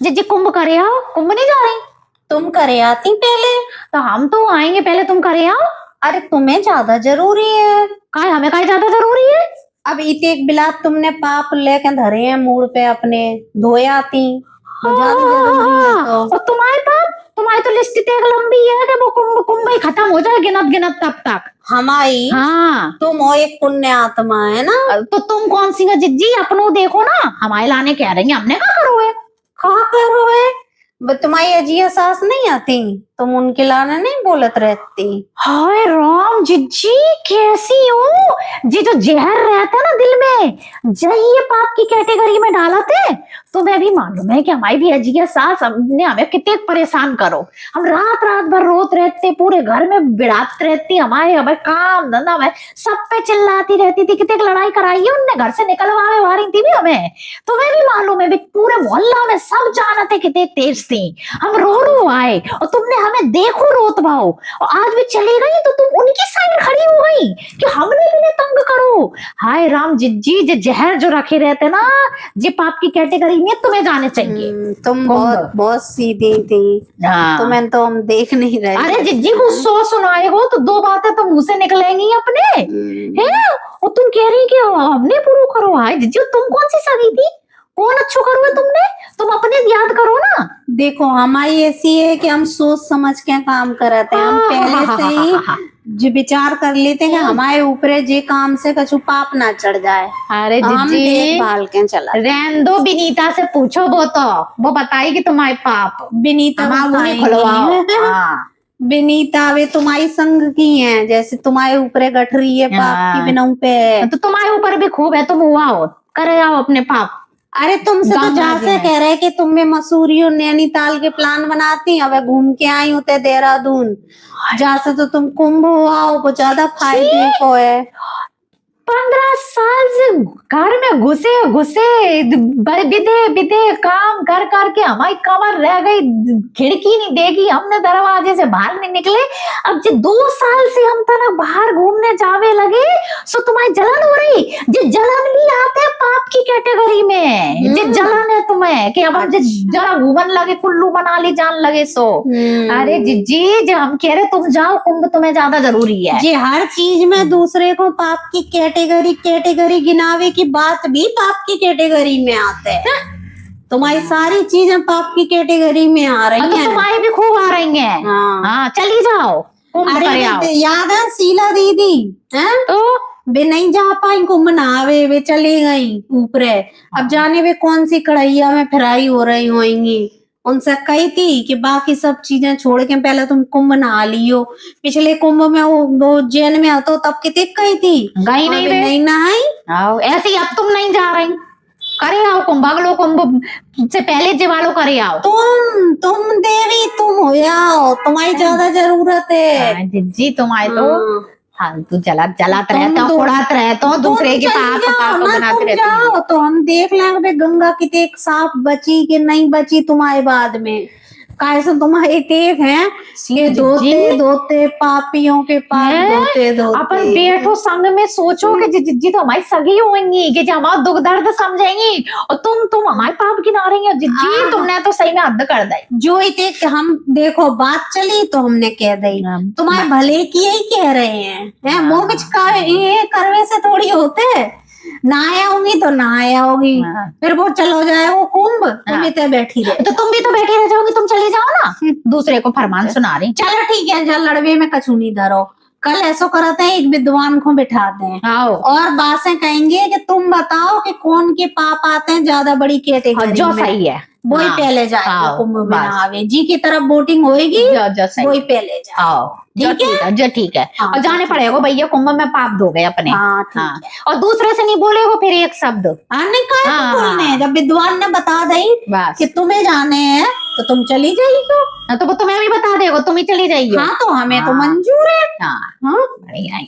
जी कुंभ करे आओ। कुंभ नहीं जा रही? तुम करे आती पहले। तो हम तो आएंगे, पहले तुम करे आओ। अरे तुम्हें ज्यादा जरूरी है। काय हमें काय ज्यादा जरूरी है? अब इते एक बिलात तुमने पाप लेके धरे हैं मूड पे अपने, धोए आती तो ज्यादा जरूरी है। तो और तुम्हारे पाप, तुम्हारी तो लिस्ट इतनी लंबी है कि वो कुंभ कुंभ ही खत्म हो जाए गिनत गिनत तब तक। हमारी हाँ तुम हो एक पुण्य आत्मा है ना। तो तुम कौन सी है जिज्जी? अपनो देखो ना, हमारे लाने कह रही है, हमने क्या करो है? कहा करो है? तुम्हारी अजिया सास नहीं आती, तुम उनके लाने नहीं बोलत रहती। हाय राम जिज्जी कैसी हो जी? जो जहर रहता है ना दिल में, जही ये पाप की कैटेगरी में डालते। तुम्हें भी मालूम है कि हमारी भी अजिया सास ने हमें कितने परेशान करो। हम रात रात भर रोत रहते, पूरे घर में बिड़ात रहती, हमारे काम धंधा में सब पे चिल्लाती रहती थी। कितने लड़ाई कराई है उनने, घर से निकलवावे वारी थी भी हमें। तुम्हें भी मालूम है, पूरे मोहल्ला में सब जानते कितने तेज थी। हम रो रो आए और तुमने हमें देखो रोत भाओ, और आज भी चली गई तो तुम उनकी साइड खड़ी हो गई कि हमने भी नहीं तंग करो। हाय राम जिज्जी, जो जहर जो रखे रहते ना, जे पाप की कैटेगरी में तुम्हें जाने चाहिए। तुम बहुत बहुत सीधी थी। तुम्हें तो हम देख नहीं रहे। अरे जिज्जी को 100 सुनाए हो तो 2 बातें तो मुंह से निकलेंगी अपने है। और तुम कह रही कि हमने पूरा करो। हाय जिज्जी, तुम कौन सी सगी थी? कौन अच्छो करो है तुमने? तुम अपने याद करो ना। देखो हमारी ऐसी है कि हम सोच समझ के काम करते हैं। हम पहले से ही जो विचार कर लेते हैं कि हमारे ऊपर जे काम से कछु पाप ना चढ़ जाए। अरे हम देखभाल के चला। रहन दो, विनीता से पूछो, वो बताई कि तुम्हारे पाप। विनीता खुलवाओ। विनीता वे तुम्हारी संग की हैं, जैसे तुम्हारे ऊपर गठरी है पाप की बिना पे है। तो तुम्हारे ऊपर भी खूब है, तुम हुआ हो करे आओ अपने पाप। अरे तुमसे तो जैसे कह रहे कि तुम में मसूरी और नैनीताल के प्लान बनाती, अब घूम के आई होते देहरादून। जहाँ से तो तुम कुंभ हुआ वो ज्यादा फायदे को है। 15 साल से घर में घुसे बिदे काम कर करके हमारी कमर रह गई, खिड़की नहीं देखी हमने, दरवाजे से बाहर नहीं निकले। अब जो 2 साल से हम तना बाहर घूमने जावे लगे, सो तुम्हारी जलन हो रही। जो जलन भी आते हैं पाप की कैटेगरी में। जो जलन है तुम्हें कि अब हम जरा घूमन लगे, कुल्लू मनाली जान लगे सो। अरे जिज्जी, जो हम कह रहे तुम जाओ कुंभ, तुम्हें ज्यादा जरूरी है। जी हर चीज में दूसरे को पाप की कैटेगरी गिनावे की बात भी पाप की कैटेगरी में आते हैं। तुम्हारी सारी चीजें पाप की कैटेगरी में आ रही हैं। तुम्हारी भी खूब आ रही हैं। हाँ चली जाओ। अरे याद है शीला दीदी है तो वे नहीं जा पाई कुंभ नहावे, वे चली गई ऊपर। अब जाने वे कौन सी कढ़ैया में फ्राई हो रही होंगी। उनसे कही थी कि बाकी सब चीजें छोड़ के पहले तुम कुंभ नहा लियो। पिछले कुंभ में वो जैन में तो तब कितने कही थी, गई नहीं नहाई। ऐसे ही अब तुम नहीं जा रही, करे आओ कुंभ। अगलो कुंभ से पहले जीवालो करे आओ। तुम देवी तुम हो जाओ, तुम्हारी ज्यादा जरूरत है। जिज्जी तुम्हारे तो फालतू जलात रहता हूँ, उड़ात रहता हूँ दूसरे के पाप बनाते रहते हो। तो हम देख लेंगे गंगा कितने एक साफ बची कि नहीं बची तुम्हारे बाद में। कैसे तुम्हारे टेक हैं ये धोते धोते पापियों के पाप धोते धोते। अपन बैठो संग में सोचो कि जिज्जी तो हमारी सगी होंगी, कि हमारा दुख दर्द समझेंगी, और तुम हमारे पाप गिना रही हो। जिज्जी तुमने तो सही में हद कर दी। जो इतने हम देखो बात चली तो हमने कह दी, तुम्हारे भले की ही कह रहे हैं। मोह ये करवे से थोड़ी होते। नहाया होगी तो नहाया होगी, फिर वो चलो जाए वो कुंभ, तुम इतने बैठी रहे तो तुम भी तो बैठी रह जाओगी। तुम चली जाओ ना, दूसरे को फरमान सुना रही। चलो ठीक है, जल लड़वे में कछु नहीं धरो। कल ऐसा करते हैं, एक विद्वान को बिठाते हैं और बातें कहेंगे कि तुम बताओ कि कौन के पाप आते हैं ज्यादा बड़ी कैटेगरी जो सही है वही पहले जाएगा कुंभ में नहावे। जी की तरफ वोटिंग होएगी, वही पहले जाओ। जो ठीक है। और जाने पड़ेगा भैया कुंभ में, पाप धो गए अपने। और दूसरे से नहीं बोलेगा फिर एक शब्द। बोलने जब विद्वान ने बता दी कि तुम्हें जाने हैं तो तुम चली जाइए। तो वो तुम्हें भी बता देगा, तुम ही चली जाइए। हाँ तो हमें तो मंजूर है। बढ़िया।